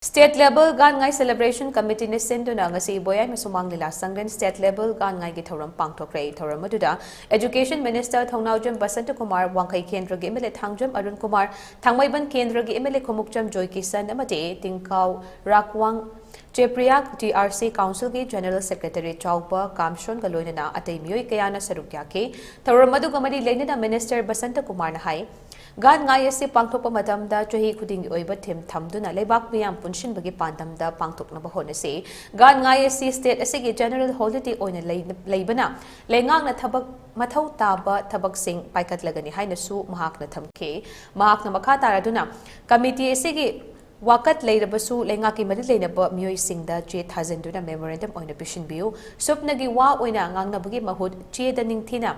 State level gan ngai celebration committee ni senduna ngasi boyai masumang nila sangren state level gan ngai gi thoram pangthokre thoram aduda Education Minister Th.Basantakumar wangkai kendra gi emele thangjam Arun Kumar thangmaiban kendra gi emele khomukcham joy kisan amate tingkau rakwang Chepriyak DRC Council ki General Secretary Achouba Kamshon galoinana atei mioi kayana sarukya ke thoram adu gamadi leinana Minister Basantakumar na hai gan ngai ase pangthokpa matamda chahi khuding oiba them thamduna leibak miyam punshin bagi pandamda pangthokna ba honase gan ngai ase state asigi general holiday oina leibana leingak na thabak mathau taba thabak sing paikat lagani haina su mahak na thamke mahak na makha taraduna committee asigi wakat leirabasu leingak ki mari leinaba mioi singda che thazenduna memorandum oina pishinbiu supnagi wa oina ngangna bagi mahut che da ningthina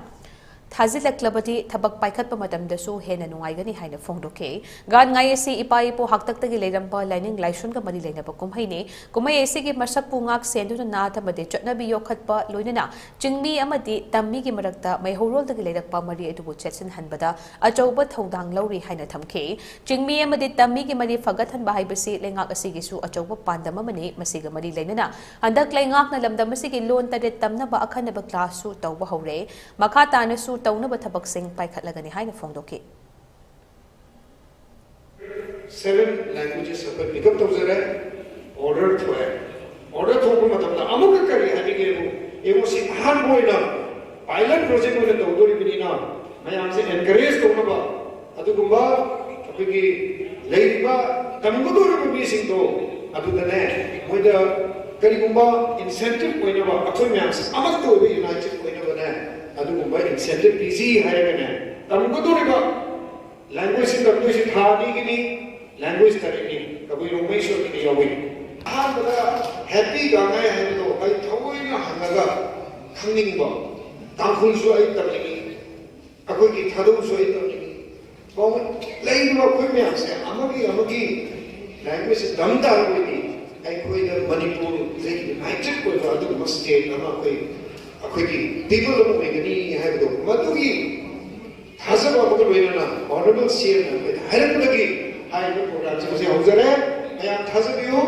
Thazilaklabati thabak paikhatpa matamdasu hena nungaigani haina phongdoke gan ngai ase ipai po haktaktagi leiramba lining laishun ga mari leinaba kumhaine kumai ase gi masak pungak senduna na thamade chotnabi yokhatpa loinana Chingmee amadi tamee gi marakta mai horol dagi leirakpa mari adubu chetsin hanbada achouba thodang lauri haina thamke Chingmee amadi tamee gi mari fagathanba haibasi leingak asigisu achouba pandam amani masiga mari leinana andak leingak na lamdam asigi lon tade tamnaba akhannaba class su touba houre makha tanasu taunaba thabak sing paikhatlagani haina phongdoki 7 languages have pick up tawzare order thoba matamda amuka kari habige emo si han boina pilot project ona tawdori binina mayam se encourage tawna adugumba apigi leiba tamgodori bi sing do adudane moida karigumba incentive oina ba akoi mayam se amak to be united oina ba na adugumba incentive busy hairagane tamgodori ba language in the thani gini language tarini kabui romai so ni yawi ahanda happy gangai haido ai thawoina hanaga khangning ba tangkhul so ai tamni akoi ki thadu so ai tamni ko leiba koi me ase amagi language damdar koi ni ai koi da Manipur le united koi ba adu state ama koi akoi ki people lo me gani haido madugi Hazard of Honorable CM with Haibasi, I am Hazard you.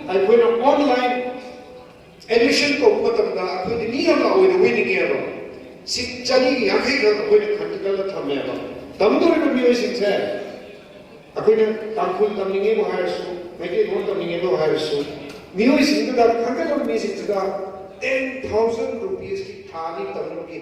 I put an online admission to Patamda, I put the Niama with the winning hero. Sit Jani Yakika with a critical Tamela. Tamdor music said, I put a Tampul Tamingo Harsu, make it one Tamingo Harsu. Music to that 100 music to that 10,000 rupees Tani Tamuki.